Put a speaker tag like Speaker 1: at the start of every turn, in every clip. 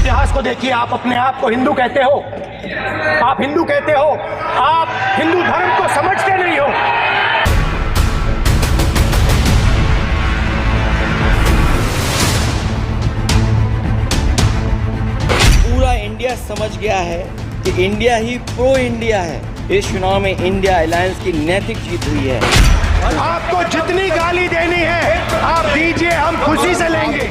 Speaker 1: इतिहास को देखिए, आप अपने आप को हिंदू कहते हो, आप हिंदू कहते हो, आप हिंदू धर्म को समझते नहीं हो।
Speaker 2: पूरा इंडिया समझ गया है कि इंडिया ही प्रो इंडिया है। इस चुनाव में इंडिया अलायंस की नैतिक जीत हुई है।
Speaker 1: आपको जितनी गाली देनी है आप दीजिए, हम खुशी से लेंगे।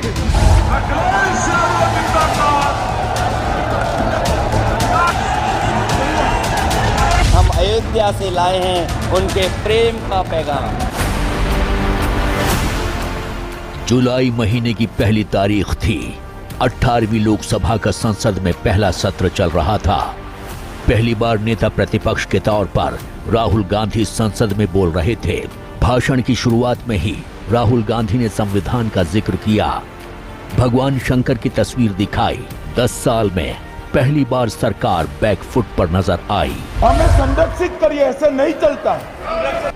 Speaker 2: हम अयोध्या से लाए हैं उनके प्रेम का पैगाम।
Speaker 3: जुलाई महीने की पहली तारीख थी। 18वीं लोकसभा का संसद में पहला सत्र चल रहा था। पहली बार नेता प्रतिपक्ष के तौर पर राहुल गांधी संसद में बोल रहे थे। भाषण की शुरुआत में ही राहुल गांधी ने संविधान का जिक्र किया, भगवान शंकर की तस्वीर दिखाई। 10 साल में पहली बार सरकार बैकफुट पर नजर आई।
Speaker 4: हमें संरक्षित करिए, ऐसे नहीं चलता।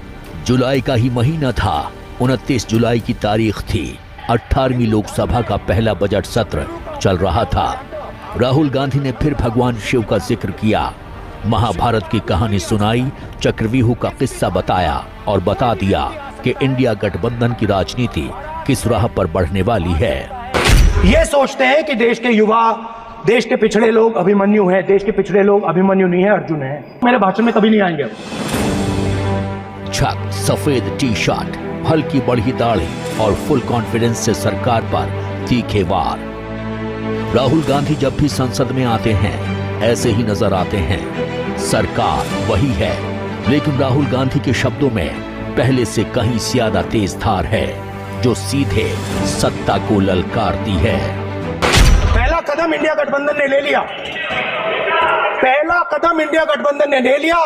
Speaker 3: जुलाई का ही महीना था। 29 जुलाई की तारीख थी। 18वीं लोकसभा का पहला बजट सत्र चल रहा था। राहुल गांधी ने फिर भगवान शिव का जिक्र किया, महाभारत की कहानी सुनाई, चक्रव्यूह का किस्सा बताया और बता दिया कि इंडिया गठबंधन की राजनीति किस राह पर बढ़ने वाली है।
Speaker 1: ये सोचते हैं कि देश के युवा, देश के पिछड़े लोग अभिमन्यु हैं। देश के पिछड़े लोग अभिमन्यु नहीं है, अर्जुन है। मेरे भाषण में कभी नहीं आएंगे।
Speaker 3: छक, सफेद टी शर्ट, हल्की बढ़ी दाढ़ी और फुल कॉन्फिडेंस से सरकार पर तीखे वार। राहुल गांधी जब भी संसद में आते हैं ऐसे ही नजर आते हैं। सरकार वही है, लेकिन राहुल गांधी के शब्दों में पहले से कहीं ज्यादा तेज धार है, जो सीधे सत्ता को ललकारती है।
Speaker 1: पहला कदम इंडिया गठबंधन ने ले लिया। पहला कदम इंडिया गठबंधन ने ले लिया।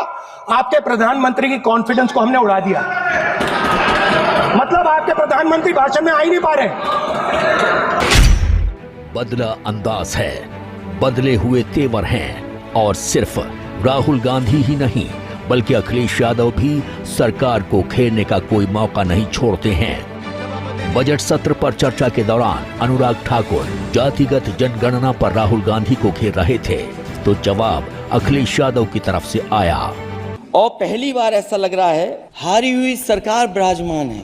Speaker 1: आपके प्रधानमंत्री की कॉन्फिडेंस को हमने उड़ा दिया। मतलब आपके प्रधानमंत्री भाषण में आ ही नहीं पा रहे।
Speaker 3: बदला अंदाज है, बदले हुए तेवर हैं और सिर्फ राहुल गांधी ही नहीं बल्कि अखिलेश यादव भी सरकार को घेरने का कोई मौका नहीं छोड़ते हैं। बजट सत्र पर चर्चा के दौरान अनुराग ठाकुर जातिगत जनगणना पर राहुल गांधी को घेर रहे थे, तो जवाब अखिलेश यादव की तरफ से आया।
Speaker 2: और पहली बार ऐसा लग रहा है हारी हुई सरकार विराजमान है।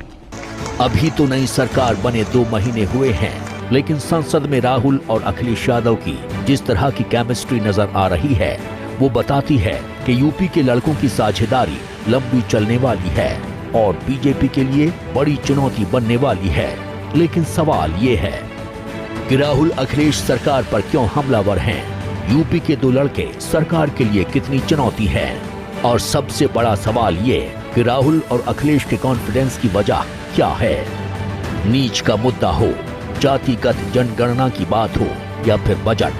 Speaker 3: अभी तो नई सरकार बने 2 महीने हुए हैं, लेकिन संसद में राहुल और अखिलेश यादव की जिस तरह की केमिस्ट्री नजर आ रही है वो बताती है कि यूपी के लड़कों की साझेदारी लंबी चलने वाली है और बीजेपी के लिए बड़ी चुनौती बनने वाली है। लेकिन सवाल ये है कि राहुल अखिलेश सरकार पर क्यों हमलावर हैं? यूपी के 2 लड़के सरकार के लिए कितनी चुनौती है? और सबसे बड़ा सवाल ये कि राहुल और अखिलेश के कॉन्फिडेंस की वजह क्या है? नीच का मुद्दा हो, जातिगत जनगणना की बात हो या फिर बजट,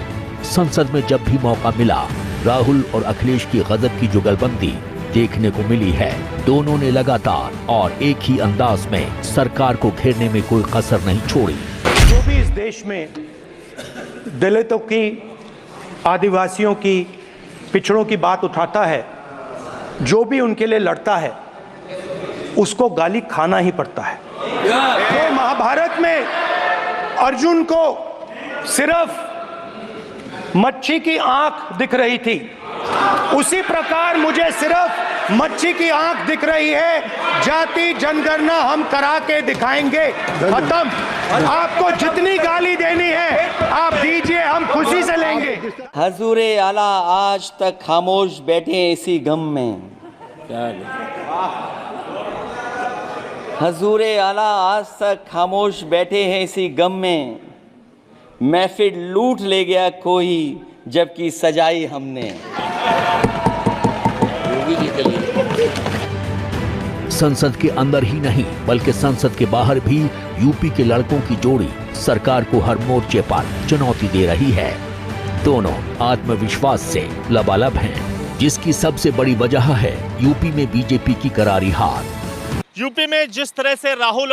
Speaker 3: संसद में जब भी मौका मिला राहुल और अखिलेश की गजब की जुगलबंदी देखने को मिली है। दोनों ने लगातार और एक ही अंदाज में सरकार को घेरने में कोई कसर नहीं छोड़ी।
Speaker 1: जो भी इस देश में दलितों की, आदिवासियों की, पिछड़ों की बात उठाता है, जो भी उनके लिए लड़ता है, उसको गाली खाना ही पड़ता है। तो महाभारत में अर्जुन को सिर्फ मच्छी की आंख दिख रही थी, उसी प्रकार मुझे सिर्फ मच्छी की आंख दिख रही है। जाति जनगणना हम करा के दिखाएंगे। खत्म। आपको जितनी गाली देनी है आप दीजिए, हम खुशी से लेंगे।
Speaker 2: हजूरे आला आज तक खामोश बैठे हैं इसी गम में। हजूरे आला आज तक खामोश बैठे हैं इसी गम में। महफिल लूट ले गया कोई जबकि सजाई हमने।
Speaker 3: संसद के अंदर ही नहीं बल्कि संसद के बाहर भी यूपी के लड़कों की जोड़ी सरकार को हर मोर्चे पर चुनौती दे रही है। दोनों आत्मविश्वास से लबालब हैं, जिसकी सबसे बड़ी वजह है यूपी में बीजेपी की करारी हार।
Speaker 5: यूपी में जिस तरह से राहुल